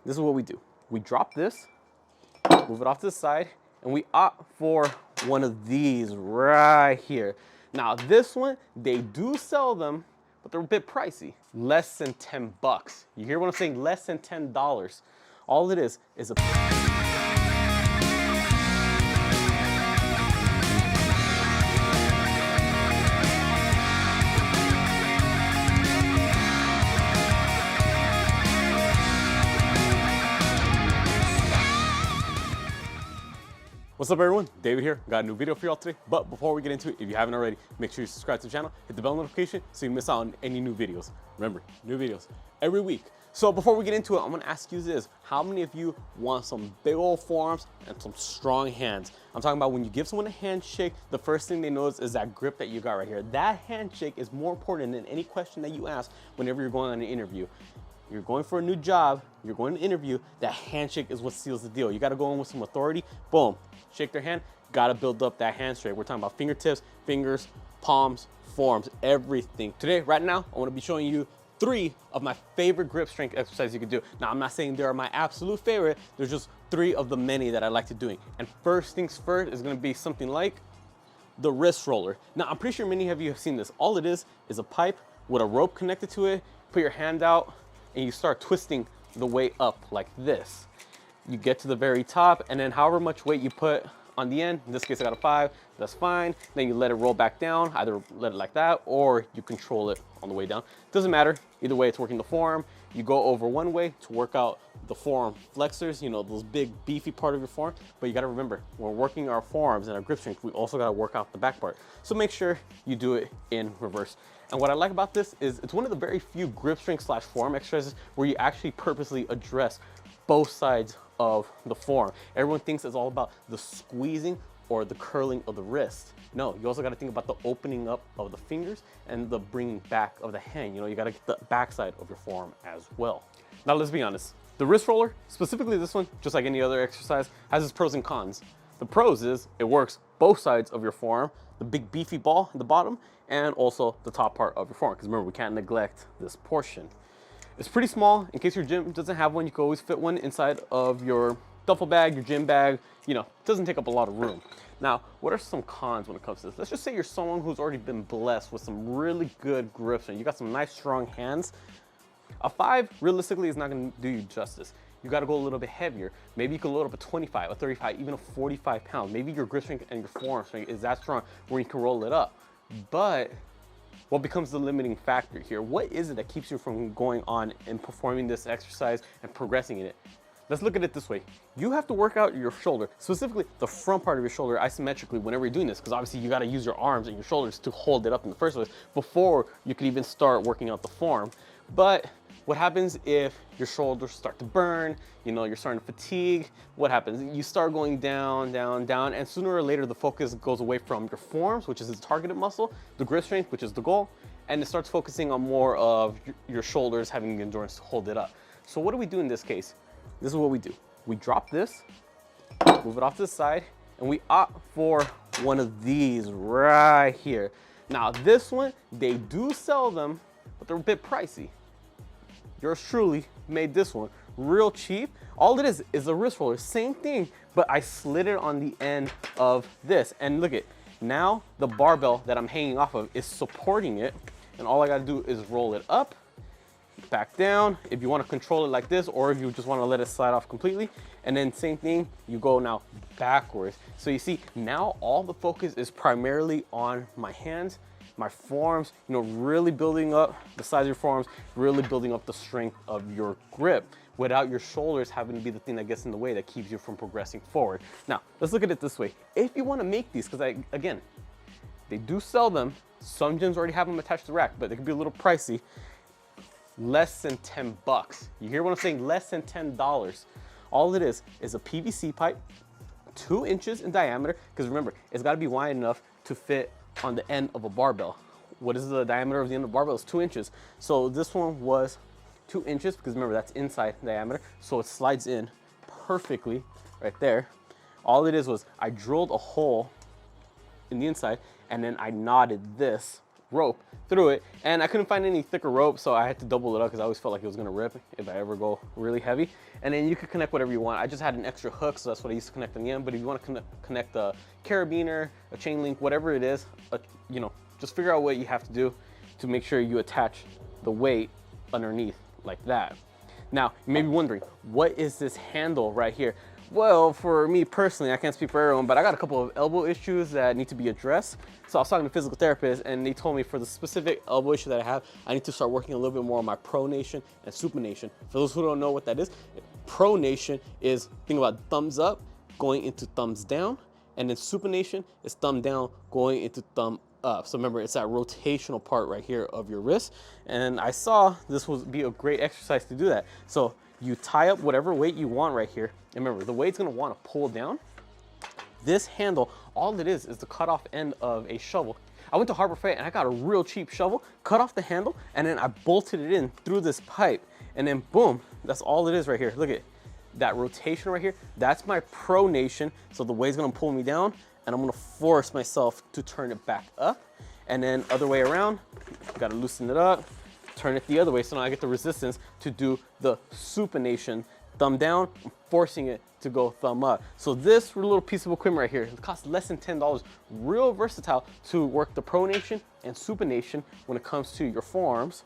this is what we do. We drop this, move it off to the side, and we opt for one of these right here. Now this one, they do sell them, but they're a bit pricey. Less than 10 bucks. You hear what I'm saying? Less than $10. All it is a What's up everyone, David here. Got a new video for y'all today, but before we get into it, if you haven't already, make sure you subscribe to the channel, hit the bell notification so you miss out on any new videos. Remember, new videos every week. So before we get into it, I'm gonna ask you this. How many of you want some big old forearms and some strong hands? I'm talking about when you give someone a handshake, the first thing they notice is that grip that you got right here. That handshake is more important than any question that you ask whenever you're going on an interview. You're going for a new job, you're going to interview, that handshake is what seals the deal. You gotta go in with some authority, boom, shake their hand, gotta build up that handshake. We're talking about fingertips, fingers, palms, forearms, everything. Today, right now, I wanna be showing you 3 of my favorite grip strength exercises you can do. Now, I'm not saying they are my absolute favorite, there's just 3 of the many that I like to doing. And first things first is gonna be something like the wrist roller. Now, I'm pretty sure many of you have seen this. All it is a pipe with a rope connected to it, put your hand out, and you start twisting the weight up like this. You get to the very top, and then however much weight you put on the end, in this case I got a 5, that's fine. Then you let it roll back down, either let it like that, or you control it on the way down. Doesn't matter, either way it's working the forearm. You go over one way to work out the forearm flexors, you know, those big beefy part of your forearm, but you gotta remember, when we're working our forearms and our grip strength, we also gotta work out the back part. So make sure you do it in reverse. And what I like about this is it's one of the very few grip strength / forearm exercises where you actually purposely address both sides of the forearm. Everyone thinks it's all about the squeezing or the curling of the wrist. No, you also got to think about the opening up of the fingers and the bringing back of the hand. You know, you got to get the backside of your forearm as well. Now, let's be honest. The wrist roller, specifically this one, just like any other exercise, has its pros and cons. The pros is it works both sides of your forearm, the big beefy ball at the bottom, and also the top part of your forearm. Because remember, we can't neglect this portion. It's pretty small. In case your gym doesn't have one, you can always fit one inside of your duffel bag, your gym bag. You know, it doesn't take up a lot of room. Now, what are some cons when it comes to this? Let's just say you're someone who's already been blessed with some really good grips and you got some nice strong hands. A 5 realistically is not going to do you justice. You got to go a little bit heavier. Maybe you can load up a 25, a 35, even a 45 pounds. Maybe your grip strength and your forearm strength is that strong where you can roll it up. But what becomes the limiting factor here? What is it that keeps you from going on and performing this exercise and progressing in it? Let's look at it this way. You have to work out your shoulder, specifically the front part of your shoulder isometrically whenever you're doing this, because obviously you got to use your arms and your shoulders to hold it up in the first place before you can even start working out the form. But what happens if your shoulders start to burn, you know, you're starting to fatigue? What happens? You start going down, down, down, and sooner or later the focus goes away from your forearms, which is the targeted muscle, the grip strength, which is the goal, and it starts focusing on more of your shoulders having the endurance to hold it up. So what do we do in this case? This is what we do. We drop this, move it off to the side, and we opt for one of these right here. Now this one, they do sell them, but they're a bit pricey. Yours truly made this one real cheap. All it is a wrist roller, same thing, but I slid it on the end of this. And look at, now the barbell that I'm hanging off of is supporting it, and all I gotta do is roll it up, back down, if you wanna control it like this, or if you just wanna let it slide off completely. And then same thing, you go now backwards. So you see, now all the focus is primarily on my hands, my forearms, you know, really building up the size of your forearms, really building up the strength of your grip without your shoulders having to be the thing that gets in the way that keeps you from progressing forward. Now, let's look at it this way. If you want to make these, because again, they do sell them. Some gyms already have them attached to the rack, but they can be a little pricey. Less than 10 bucks. You hear what I'm saying? Less than $10. All it is a PVC pipe, 2 inches in diameter, because remember, it's got to be wide enough to fit on the end of a barbell. What is the diameter of the end of the barbell? It's 2 inches. So this one was 2 inches, because remember, that's inside diameter. So it slides in perfectly right there. All it is was I drilled a hole in the inside, and then I knotted this rope through it, and I couldn't find any thicker rope, so I had to double it up because I always felt like it was gonna rip if I ever go really heavy. And then you could connect whatever you want. I just had an extra hook, so that's what I used to connect in the end. But if you want to connect a carabiner, a chain link, whatever it is, you know, just figure out what you have to do to make sure you attach the weight underneath like that. Now, you may be wondering, what is this handle right here? Well, for me personally, I can't speak for everyone, but I got a couple of elbow issues that need to be addressed. So I was talking to a physical therapist, and they told me for the specific elbow issue that I have, I need to start working a little bit more on my pronation and supination. For those who don't know what that is, pronation is, think about thumbs up going into thumbs down, and then supination is thumb down going into thumb up. So remember, it's that rotational part right here of your wrist. And I saw this would be a great exercise to do that. So you tie up whatever weight you want right here. And remember, the weight's gonna wanna pull down. This handle, all it is the cut off end of a shovel. I went to Harbor Freight and I got a real cheap shovel, cut off the handle, and then I bolted it in through this pipe. And then boom, that's all it is right here. Look at that rotation right here. That's my pronation. So the weight's gonna pull me down, and I'm gonna force myself to turn it back up. And then other way around, gotta loosen it up, turn it the other way, so now I get the resistance to do the supination. Thumb down, I'm forcing it to go thumb up. So this little piece of equipment right here, it costs less than $10, real versatile to work the pronation and supination when it comes to your forearms.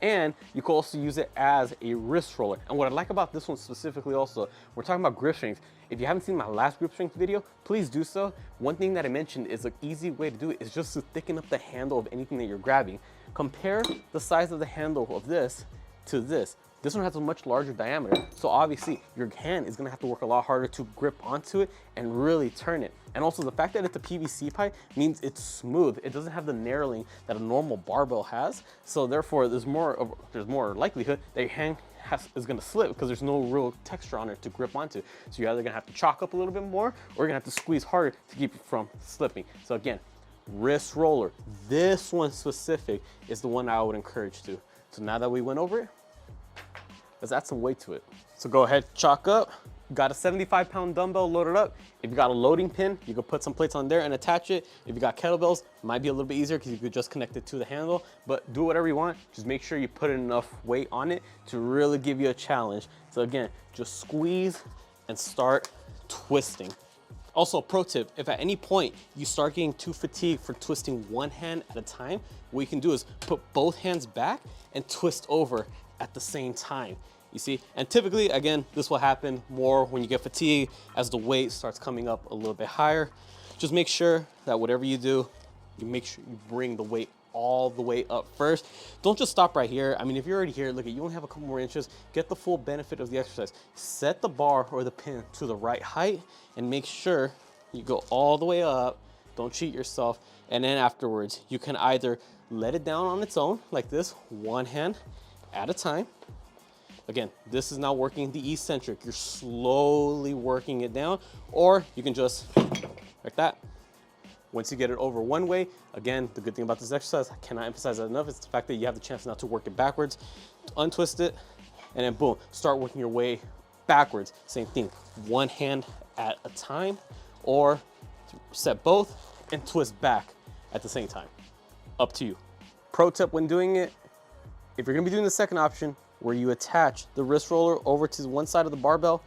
And you can also use it as a wrist roller. And what I like about this one specifically also, we're talking about grip strength. If you haven't seen my last grip strength video, please do so. One thing that I mentioned is an easy way to do it is just to thicken up the handle of anything that you're grabbing. Compare the size of the handle of this to this. This one has a much larger diameter, so obviously your hand is gonna have to work a lot harder to grip onto it and really turn it. And also the fact that it's a PVC pipe means it's smooth. It doesn't have the narrowing that a normal barbell has, so therefore there's more likelihood that your hand is gonna slip because there's no real texture on it to grip onto. So you're either gonna have to chalk up a little bit more, or you're gonna have to squeeze harder to keep it from slipping. So again, wrist roller. This one specific is the one I would encourage to. So now that we went over it, let's add some weight to it. So go ahead, chalk up. Got a 75-pound dumbbell loaded up. If you got a loading pin, you could put some plates on there and attach it. If you got kettlebells, it might be a little bit easier because you could just connect it to the handle, but do whatever you want. Just make sure you put enough weight on it to really give you a challenge. So again, just squeeze and start twisting. Also, pro tip, if at any point you start getting too fatigued for twisting one hand at a time, what you can do is put both hands back and twist over at the same time. You see, and typically, again, this will happen more when you get fatigued as the weight starts coming up a little bit higher. Just make sure that whatever you do, you make sure you bring the weight all the way up first. Don't just stop right here. I mean, if you're already here, look, you only have a couple more inches, get the full benefit of the exercise. Set the bar or the pin to the right height and make sure you go all the way up. Don't cheat yourself. And then afterwards, you can either let it down on its own like this, one hand at a time. Again, this is now working the eccentric. You're slowly working it down, or you can just like that. Once you get it over one way, again, the good thing about this exercise, I cannot emphasize that enough, is the fact that you have the chance now to work it backwards, untwist it, and then boom, start working your way backwards. Same thing, one hand at a time, or set both and twist back at the same time. Up to you. Pro tip when doing it, if you're gonna be doing the second option, where you attach the wrist roller over to one side of the barbell,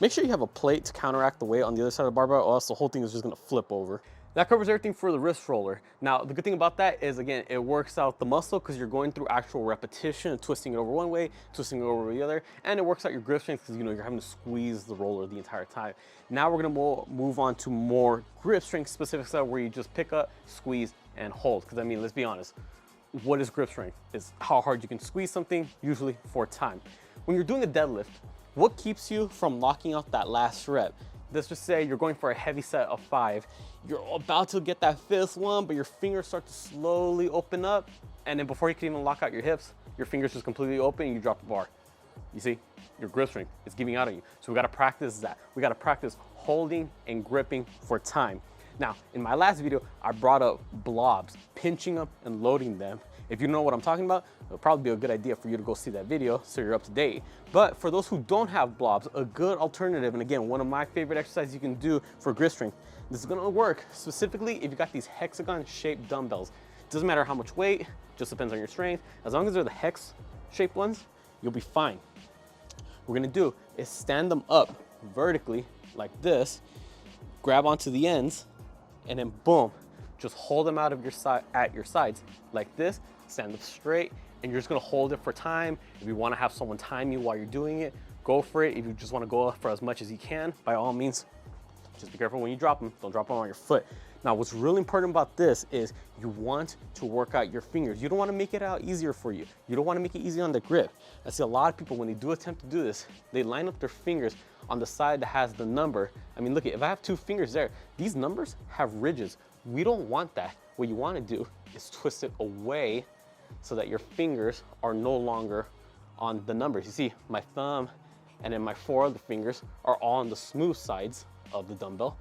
make sure you have a plate to counteract the weight on the other side of the barbell, or else the whole thing is just gonna flip over. That covers everything for the wrist roller. Now, the good thing about that is, again, it works out the muscle because you're going through actual repetition, twisting it over one way, twisting it over the other, and it works out your grip strength because, you know, you're having to squeeze the roller the entire time. Now we're gonna move on to more grip strength specific stuff where you just pick up, squeeze, and hold. Because, I mean, let's be honest, what is grip strength? It's how hard you can squeeze something, usually for time. When you're doing a deadlift, what keeps you from locking out that last rep? Let's just say you're going for a heavy set of 5. You're about to get that 5th one, but your fingers start to slowly open up. And then before you can even lock out your hips, your fingers just completely open and you drop the bar. You see, your grip strength is giving out on you. So we gotta practice that. We gotta practice holding and gripping for time. Now, in my last video, I brought up blobs, pinching them and loading them. If you know what I'm talking about, it'll probably be a good idea for you to go see that video so you're up to date. But for those who don't have blobs, a good alternative, and again, one of my favorite exercises you can do for grip strength, this is gonna work specifically if you got these hexagon-shaped dumbbells. It doesn't matter how much weight, just depends on your strength. As long as they're the hex shaped ones, you'll be fine. What we're gonna do is stand them up vertically like this, grab onto the ends, and then boom, just hold them out of your side at your sides like this, stand up straight, and you're just gonna hold it for time. If you wanna have someone time you while you're doing it, go for it. If you just wanna go for as much as you can, by all means, just be careful when you drop them. Don't drop them on your foot. Now, what's really important about this is you want to work out your fingers. You don't wanna make it out easier for you. You don't wanna make it easy on the grip. I see a lot of people, when they do attempt to do this, they line up their fingers on the side that has the number. I mean, look, if I have 2 fingers there, these numbers have ridges. We don't want that. What you wanna do is twist it away so that your fingers are no longer on the numbers. You see, my thumb and then my 4 other fingers are all on the smooth sides of the dumbbell.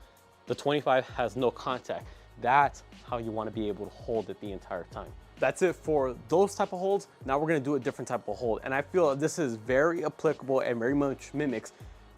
The 25 has no contact. That's how you want to be able to hold it the entire time. That's it for those type of holds. Now we're going to do a different type of hold. And I feel this is very applicable and very much mimics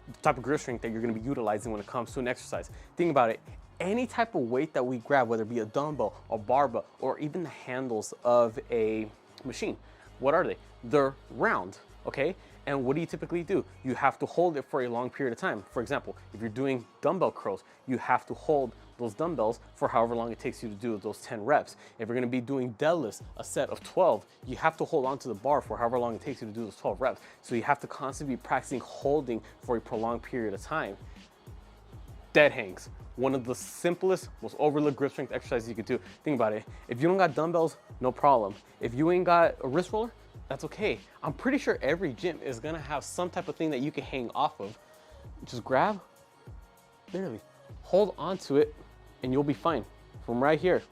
the type of grip strength that you're going to be utilizing when it comes to an exercise. Think about it. Any type of weight that we grab, whether it be a dumbbell, a barbell, or even the handles of a machine, what are they? They're round, okay? And what do you typically do? You have to hold it for a long period of time. For example, if you're doing dumbbell curls, you have to hold those dumbbells for however long it takes you to do those 10 reps. If you're gonna be doing deadlifts, a set of 12, you have to hold on to the bar for however long it takes you to do those 12 reps. So you have to constantly be practicing holding for a prolonged period of time. Dead hangs. One of the simplest, most overlooked grip strength exercises you could do. Think about it. If you don't got dumbbells, no problem. If you ain't got a wrist roller, that's okay. I'm pretty sure every gym is gonna have some type of thing that you can hang off of. Just grab, literally, hold onto it, and you'll be fine. From right here,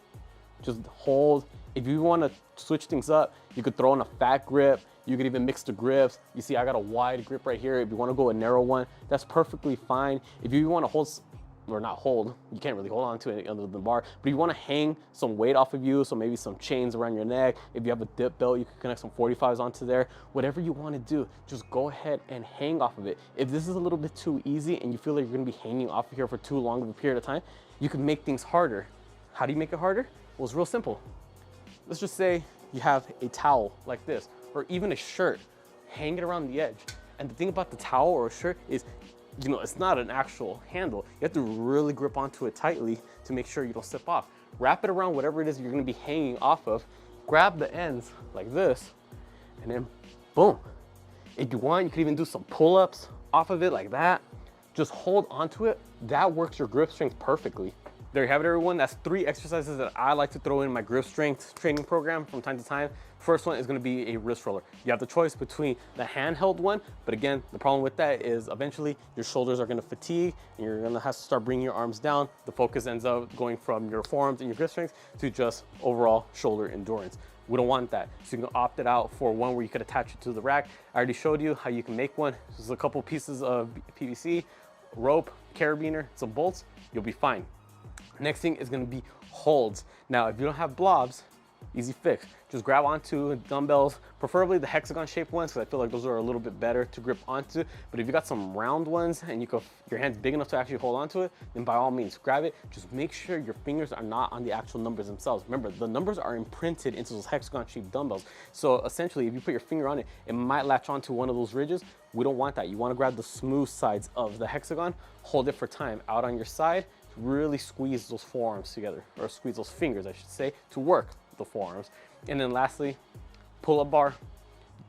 just hold. If you wanna switch things up, you could throw in a fat grip. You could even mix the grips. You see, I got a wide grip right here. If you wanna go a narrow one, that's perfectly fine. If you wanna hold, or not hold, you can't really hold on to it under the bar, but you wanna hang some weight off of you, so maybe some chains around your neck. If you have a dip belt, you can connect some 45s onto there. Whatever you wanna do, just go ahead and hang off of it. If this is a little bit too easy and you feel like you're gonna be hanging off of here for too long of a period of time, you can make things harder. How do you make it harder? Well, it's real simple. Let's just say you have a towel like this, or even a shirt, hang it around the edge. And the thing about the towel or a shirt is, you know, it's not an actual handle. You have to really grip onto it tightly to make sure you don't slip off. Wrap it around whatever it is you're gonna be hanging off of. Grab the ends like this, and then boom. If you want, you could even do some pull-ups off of it like that. Just hold onto it. That works your grip strength perfectly. There you have it, everyone. That's 3 exercises that I like to throw in my grip strength training program from time to time. First one is gonna be a wrist roller. You have the choice between the handheld one, but again, the problem with that is eventually your shoulders are gonna fatigue and you're gonna have to start bringing your arms down. The focus ends up going from your forearms and your grip strength to just overall shoulder endurance. We don't want that. So you can opt it out for one where you could attach it to the rack. I already showed you how you can make one. There's a couple pieces of PVC, rope, carabiner, some bolts, you'll be fine. Next thing is gonna be holds. Now, if you don't have blobs, easy fix. Just grab onto dumbbells, preferably the hexagon shaped ones, because I feel like those are a little bit better to grip onto. But if you got some round ones and your hand's big enough to actually hold onto it, then by all means, grab it. Just make sure your fingers are not on the actual numbers themselves. Remember, the numbers are imprinted into those hexagon shaped dumbbells. So essentially, if you put your finger on it, it might latch onto one of those ridges. We don't want that. You wanna grab the smooth sides of the hexagon, hold it for time out on your side, really squeeze those forearms together, or squeeze those fingers, I should say, to work the forearms. And then lastly, pull-up bar,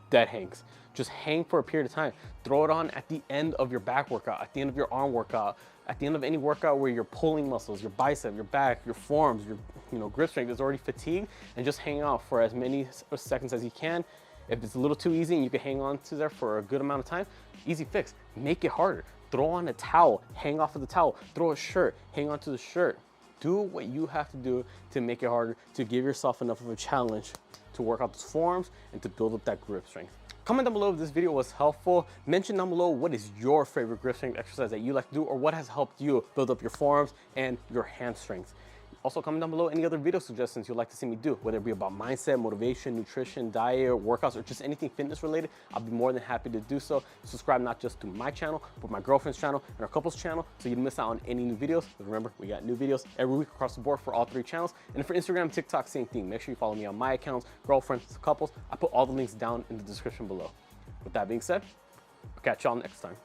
dead hangs. Just hang for a period of time. Throw it on at the end of your back workout, at the end of your arm workout, at the end of any workout where you're pulling muscles, your bicep, your back, your forearms, your grip strength is already fatigued, and just hang out for as many seconds as you can. If it's a little too easy and you can hang on to there for a good amount of time, easy fix. Make it harder. Throw on a towel, hang off of the towel. Throw a shirt, hang on to the shirt. Do what you have to do to make it harder, to give yourself enough of a challenge to work out those forearms and to build up that grip strength. Comment down below if this video was helpful. Mention down below what is your favorite grip strength exercise that you like to do, or what has helped you build up your forearms and your hand strength. Also, comment down below any other video suggestions you'd like to see me do, whether it be about mindset, motivation, nutrition, diet, workouts, or just anything fitness related. I'll be more than happy to do so. Subscribe not just to my channel, but my girlfriend's channel and our couple's channel, so you don't miss out on any new videos. But remember, we got new videos every week across the board for all 3 channels. And for Instagram, TikTok, same thing. Make sure you follow me on my accounts, girlfriends, couples. I put all the links down in the description below. With that being said, I'll catch y'all next time.